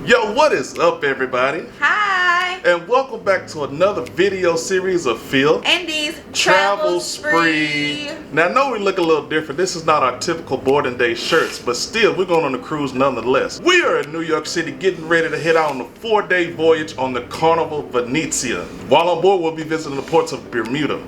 Yo, what is up, everybody? Hi! And welcome back to another video series of Phil and these Travel Spree. Now, I know we look a little different. This is not our typical boarding day shirts, but still, we're going on a cruise nonetheless. We are in New York City getting ready to head out on a 4-day voyage on the Carnival VENEZIA. While on board, we'll be visiting the ports of Bermuda.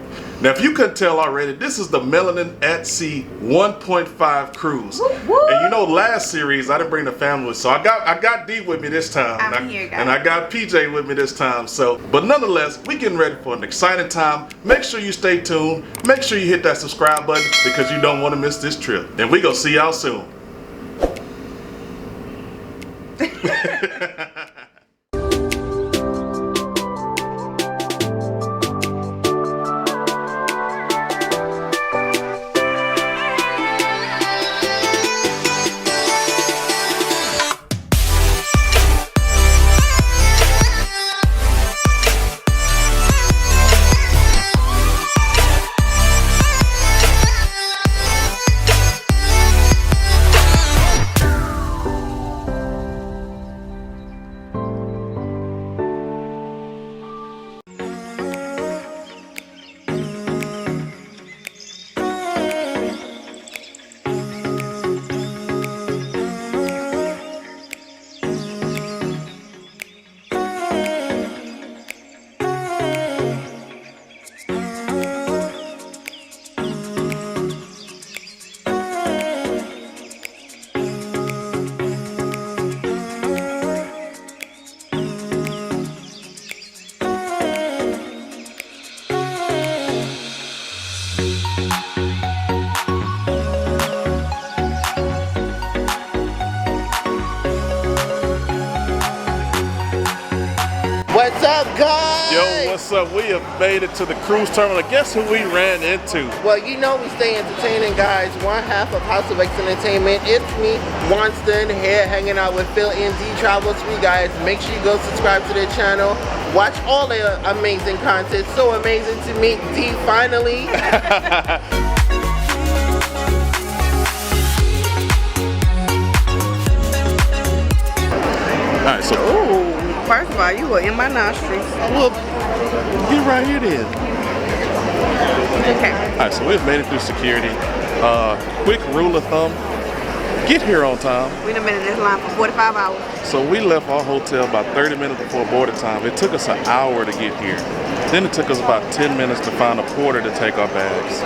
Now, if you couldn't tell already, this is the Melanin at Sea 1.5 cruise. Woo-woo. And you know, last series I didn't bring the family, so I got D with me this time. I'm here, guys. And I got PJ with me this time. So, but nonetheless, we getting ready for an exciting time. Make sure you stay tuned. Make sure you hit that subscribe button because you don't want to miss this trip. And we gonna see y'all soon. What's up, guys? Yo, what's up? We have made it to the cruise terminal. Guess who we ran into? Well, you know we stay entertaining, guys. One half of House of X Entertainment. It's me, Winston, here hanging out with Phil and D Travel Spree, guys. Make sure you go subscribe to their channel. Watch all their amazing content. So amazing to meet D finally. All right, so First of all, you were in my nostrils. well, get right here then. Okay. All right, so we've made it through security. Quick rule of thumb: get here on time. We done been in this line for 45 hours. So we left our hotel about 30 minutes before boarding time. It took us an hour to get here. Then it took us about 10 minutes to find a porter to take our bags.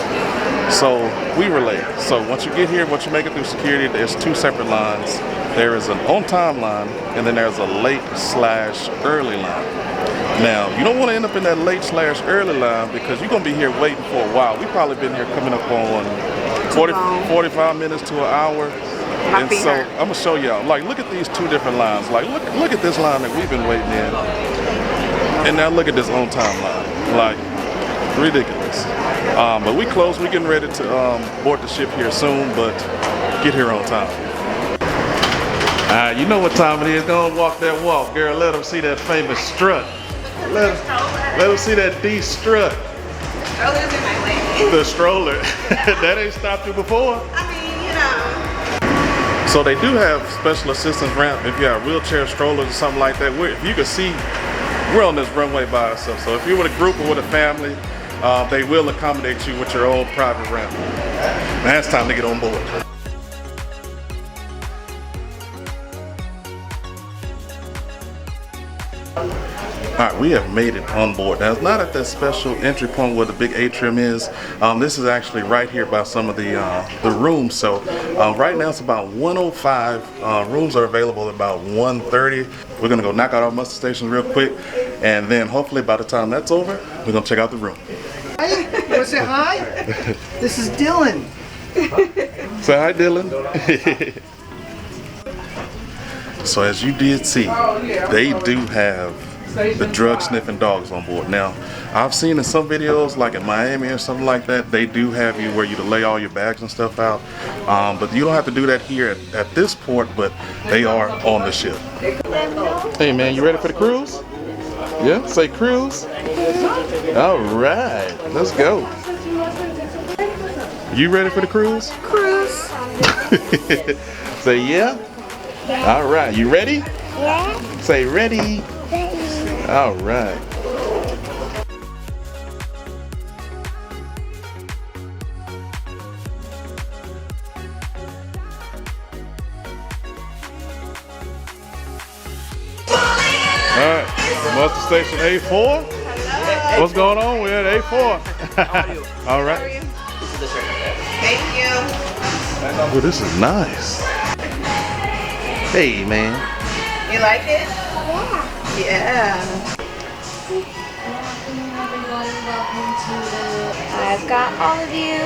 So we were late. So once you get here, once you make it through security, there's two separate lines. There is an on-time line, and then there's a late/early line. Now, you don't want to end up in that late/early line because you're going to be here waiting for a while. We've probably been here coming up on 45 minutes to an hour. And so I'm gonna show y'all, like, look at these two different lines. Like, look at this line that we've been waiting in, and now look at this on-time line. Like, ridiculous. But we close. We're getting ready to board the ship here soon, but get here on time. You know what time it is. Go and walk that walk, girl. Let them see that famous strut. Let them see that D strut. Stroller's in my way. The stroller. That ain't stopped you before. I mean, you know. So they do have special assistance ramp if you have wheelchair strollers or something like that. If you can see, we're on this runway by ourselves. So if you're with a group or with a family, they will accommodate you with your own private ramp. Now it's time to get on board. Alright, we have made it on board. Now, it's not at that special entry point where the big atrium is. This is actually right here by some of the rooms. So right now it's about 1:05. Rooms are available at about 1:30. We're going to go knock out our muster stations real quick. And then hopefully by the time that's over, we're going to check out the room. Hey, you want to say hi? This is Dylan. Say hi, Dylan. So as you did see, they do have the drug sniffing dogs on board. Now, I've seen in some videos, like in Miami or something like that, they do have you where you to lay all your bags and stuff out. But you don't have to do that here at this port, but they are on the ship. Hey man, you ready for the cruise? Yeah, say cruise. All right, let's go. You ready for the cruise? Cruise. Say yeah. All right, you ready? Yeah. Say ready. Ready. All right. Alright, muster station A4. What's going on? We're at A4. All right. Thank you. Oh, this is nice. Hey, man. You like it? Yeah. Yeah. I've got all of you,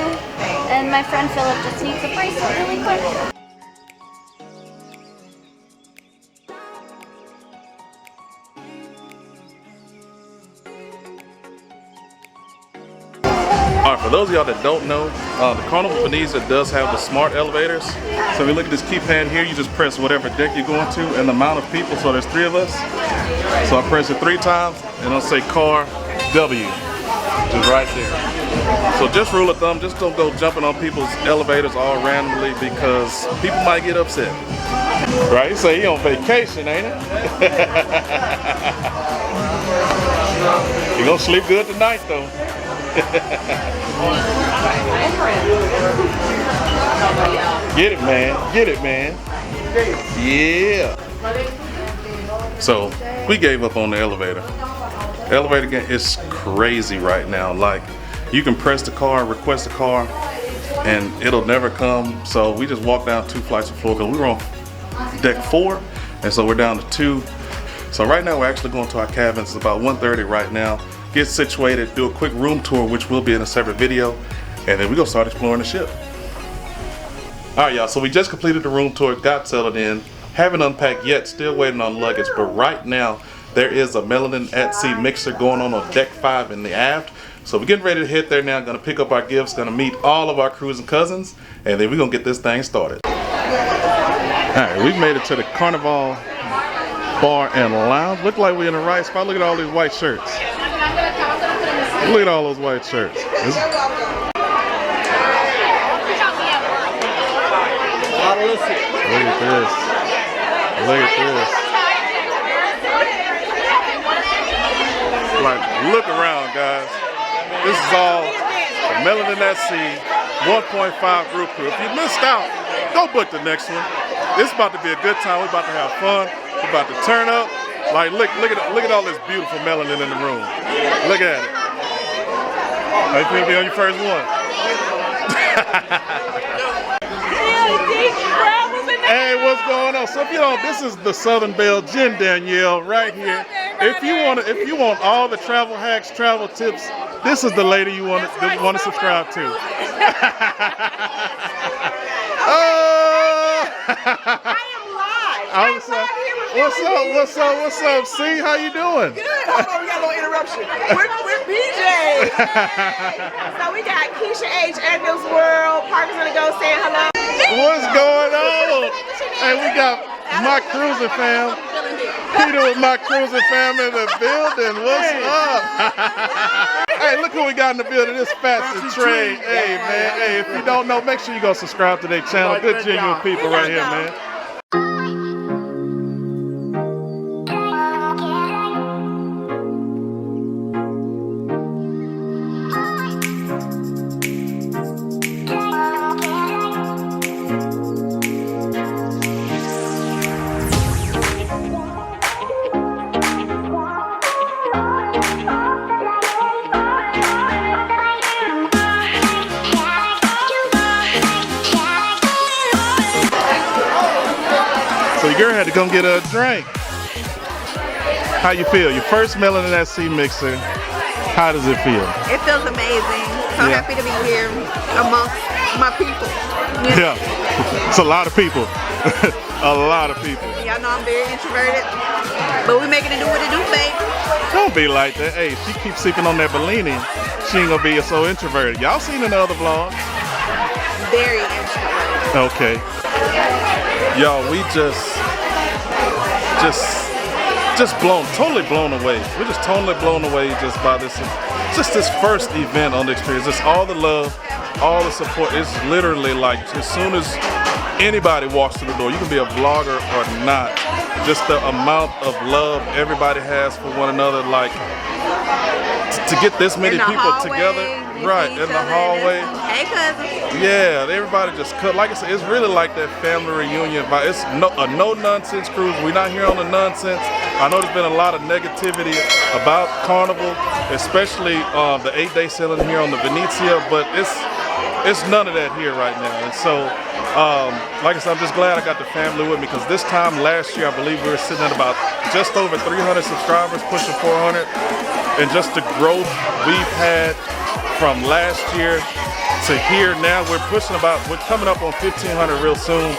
and my friend Philip just needs a bracelet really quick. All right, for those of y'all that don't know, the Carnival VENEZIA does have the smart elevators. So if you look at this keypad here, you just press whatever deck you're going to and the amount of people. So there's 3 of us. So I press it 3 times and it'll say car W, just right there. So just rule of thumb, just don't go jumping on people's elevators all randomly because people might get upset. Right, you say he on vacation, ain't it? You gonna sleep good tonight though. Get it, man. Get it, man. Yeah. So we gave up on the elevator. The elevator game is crazy right now. Like you can press the car, request a car, and it'll never come. So we just walked down 2 flights of floor because we were on deck 4, and so we're down to 2. So right now we're actually going to our cabins. It's about 1:30 right now. Get situated, do a quick room tour, which will be in a separate video, and then we're gonna start exploring the ship. All right, y'all, so we just completed the room tour, got settled in, haven't unpacked yet, still waiting on luggage, but right now there is a Melanin at sea mixer going on deck 5 in the aft. So we're getting ready to hit there now, gonna pick up our gifts, gonna meet all of our cruising cousins, and then we're gonna get this thing started. All right, we've made it to the Carnival Bar and Lounge. Look like we're in the right spot. Look at all these white shirts. Look at all those white shirts. Look at this. Look at this. Like, look around, guys. This is all the Melanin at Sea 1.5 group crew. If you missed out, go book the next one. It's about to be a good time. We're about to have fun. We're about to turn up. Like, look at all this beautiful melanin in the room. Look at it. How you feel to be on your first one? Hey, what's going on? So if you don't, this is the Southern Belle Gin Danielle right here. If you want all the travel hacks, travel tips, this is the lady you want to subscribe to. Oh! I am live. What's up? See, how you doing? Good. Hold on, we got a little interruption. We're BJ. So we got Keisha H. Edna's World. Parker's gonna go saying hello. What's going on? Hey, we got my cruising fam. Peter with my cruising fam in the building. What's up? Hey, look who we got in the building. This Fats and Trey. Hey, man. Hey, if you don't know, make sure you go subscribe to their channel. Good genuine people right here, man. So your girl had to come get a drink. How you feel? Your first Melanin at sea mixer. How does it feel? It feels amazing. So happy to be here amongst my people. Yeah, it's a lot of people. A lot of people. Y'all know I'm very introverted, but we making it do what it do, baby. Don't be like that. Hey, she keeps sipping on that Bellini. She ain't gonna be so introverted. Y'all seen in the other vlog? Very introverted. Okay. Y'all, we just totally blown away. We're just totally blown away just by this first event on the experience. Just all the love, all the support. It's literally like as soon as anybody walks through the door, you can be a vlogger or not, just the amount of love everybody has for one another. Like to get this many people together, right, in the hallway. Hey, cousin. Yeah, everybody just cut. Like I said, it's really like that family reunion vibe. It's a no-nonsense cruise. We're not here on the nonsense. I know there's been a lot of negativity about Carnival, especially the 8-day sailing here on the VENEZIA, but it's none of that here right now. And so, like I said, I'm just glad I got the family with me, because this time last year, I believe we were sitting at about just over 300 subscribers, pushing 400. And just the growth we've had from last year to here now, we're coming up on 1,500 real soon.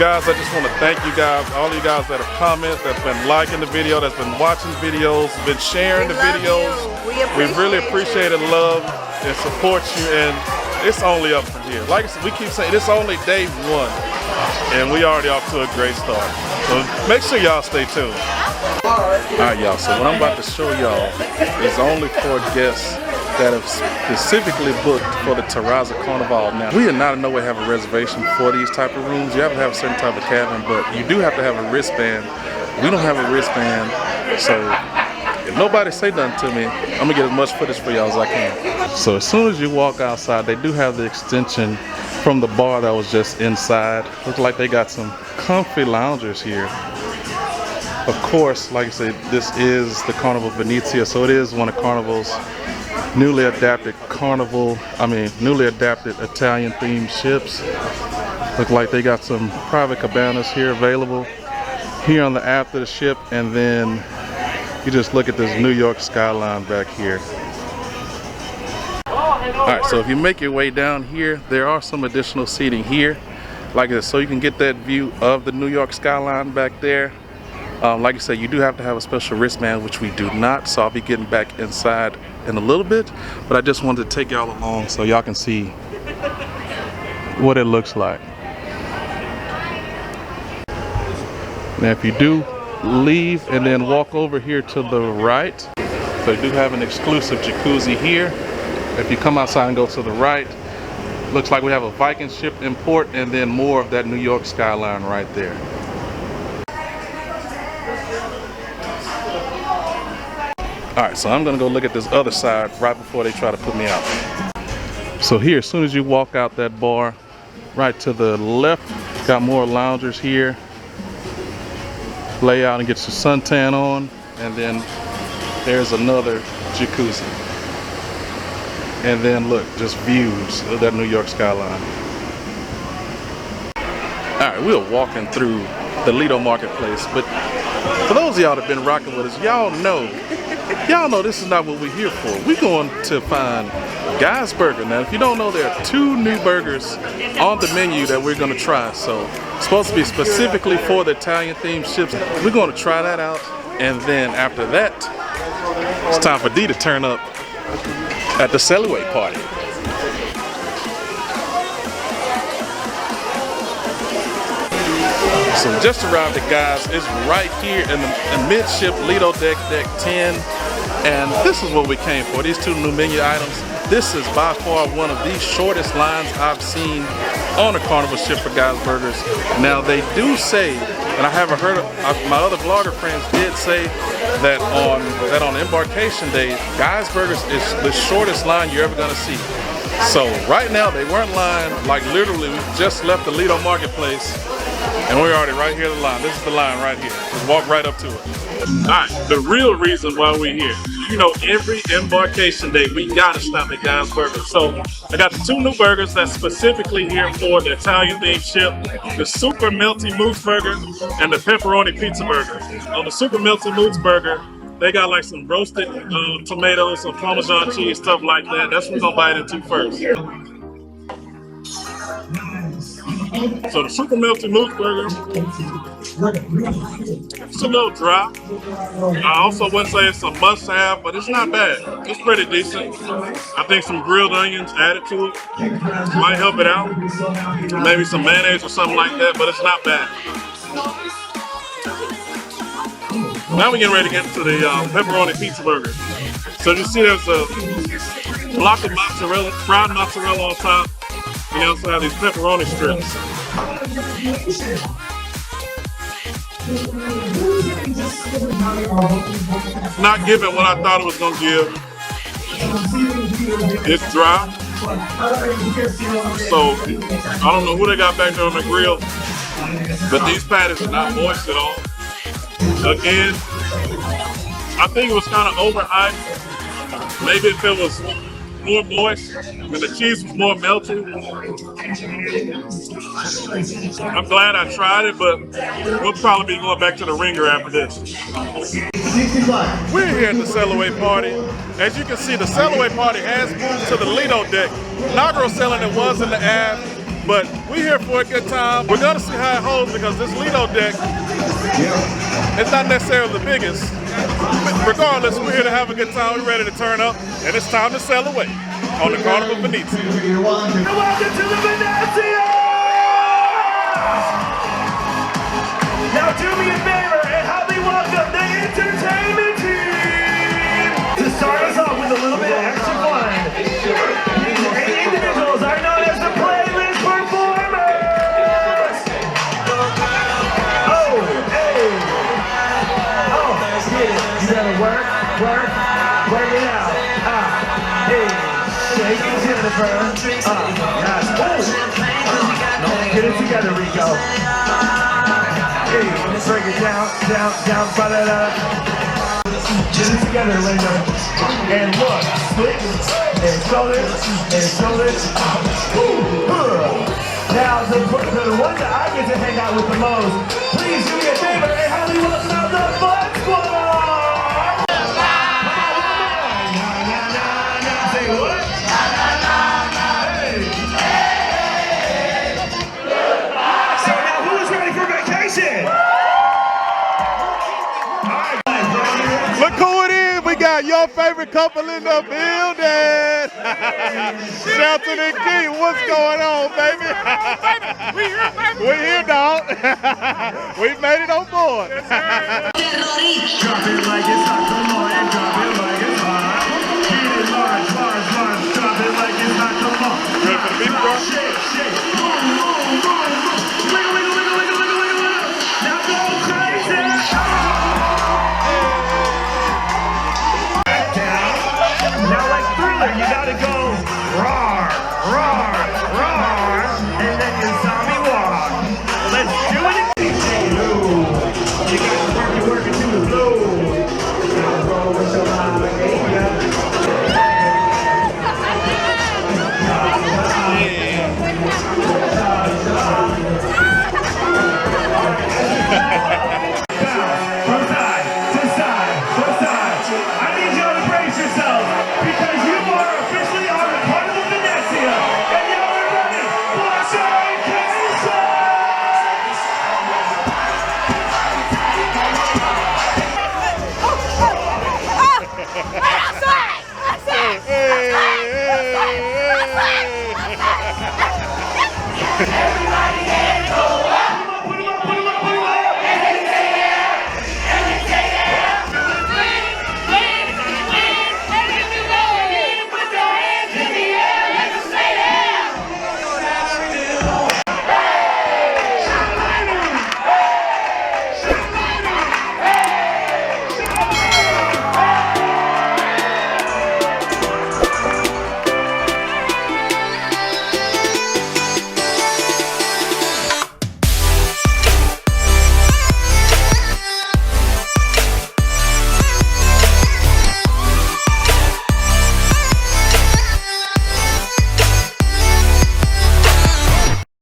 Guys, I just want to thank you guys, all you guys that have commented, that's been liking the video, that's been watching videos, been sharing the videos. We really appreciate it, love and support you, and it's only up from here. Like I said, we keep saying it's only day 1, and we already off to a great start. So make sure y'all stay tuned. Alright y'all, so what I'm about to show y'all is only for guests that have specifically booked for the Terraza Carnival. Now, we in no way have a reservation for these type of rooms. You have to have a certain type of cabin, but you do have to have a wristband. We don't have a wristband, so if nobody say nothing to me, I'm gonna get as much footage for y'all as I can. So as soon as you walk outside, they do have the extension from the bar that was just inside. Looks like they got some comfy loungers here. Of course, like I said, this is the Carnival VENEZIA, so it is one of Carnival's newly adapted Italian themed ships. Look like they got some private cabanas here available here on the aft of the ship, and then you just look at this New York skyline back here. Alright, so if you make your way down here, there are some additional seating here, like this, so you can get that view of the New York skyline back there. Like I said, you do have to have a special wristband, which we do not, so I'll be getting back inside in a little bit, but I just wanted to take y'all along so y'all can see what it looks like. Now if you do leave and then walk over here to the right, so you do have an exclusive jacuzzi here. If you come outside and go to the right, looks like we have a Viking ship in port, and then more of that New York skyline right there. Alright, so I'm gonna go look at this other side right before they try to put me out. So here, as soon as you walk out that bar, right to the left, got more loungers here. Lay out and get your suntan on, and then there's another jacuzzi. And then look, just views of that New York skyline. Alright, we're walking through the Lido Marketplace, but for those of y'all that have been rocking with us, y'all know this is not what we're here for. We're going to find Guy's Burger. Now, if you don't know, there are 2 new burgers on the menu that we're going to try. So, it's supposed to be specifically for the Italian themed ships. We're going to try that out, and then after that, it's time for D to turn up at the LiQWYD party. So just arrived at Guys. It's right here in the midship Lido deck 10, and this is what we came for. These 2 new menu items. This is by far one of the shortest lines I've seen on a Carnival ship for Guy's Burgers. Now they do say, and I haven't heard of, my other vlogger friends did say that on Embarkation Day, Guy's Burgers is the shortest line you're ever gonna see. So right now they weren't lying. Like literally, we just left the Lido Marketplace, and we're already right here in the line. This is the line right here. Just walk right up to it. Alright, the real reason why we're here. You know, every Embarkation Day, we gotta stop at Guy's Burgers. So I got the 2 new burgers that's specifically here for the Italian themed ship. The Super Melty Moose Burger and the Pepperoni Pizza Burger. On the Super Melty Moose Burger, they got like some roasted tomatoes, some Parmesan cheese, stuff like that. That's what we're gonna bite into first. So the Super Melty Moose Burger, it's a little dry. I also wouldn't say it's a must-have, but it's not bad. It's pretty decent. I think some grilled onions added to it might help it out. Maybe some mayonnaise or something like that, but it's not bad. Now we're getting ready to get to the pepperoni pizza burger. So you see there's a block of mozzarella, fried mozzarella on top. We also have these pepperoni strips. Not giving what I thought it was gonna give. It's dry. So I don't know who they got back there on the grill, but these patties are not moist at all. Again, I think it was kind of overhyped. Maybe if it was more moist and the cheese was more melty. I'm glad I tried it, but we'll probably be going back to the ringer after this. We're here at the Sail-Away party. As you can see, the Sail-Away party has moved to the Lido deck. Inaugural selling it was in the app, but we're here for a good time. We're gonna see how it holds because this Lido deck is not necessarily the biggest. Regardless, we're here to have a good time. We're ready to turn up, and it's time to sail away on the Carnival VENEZIA. Welcome to the VENEZIA! Now do me a favor and help me welcome the entertainment team! To start us off with a little bit of extra fun, these 8 individuals are known as the playlist performers! Oh, hey! Oh, get it. You better work it out. Hey, shake it, Jennifer. Yes. Oh, get it together, Rico. Hey, break it down, ba-da-da. Get it together, Linda. And look, split, and shoulders. Now, the one that I get to hang out with the most, please do me a favor and help me welcome out the Fun Squad! Say what? So now who's ready for vacation? Look who it is. We got your favorite couple in the building. Shelton and Key, what's going on, baby? We here, baby. We here, dog. We made it on board. Drop it like it's hot, come on, and drop it like it's hot. Get it large, drop it like it's hot, come on. Ready for the beat, bro? Shake,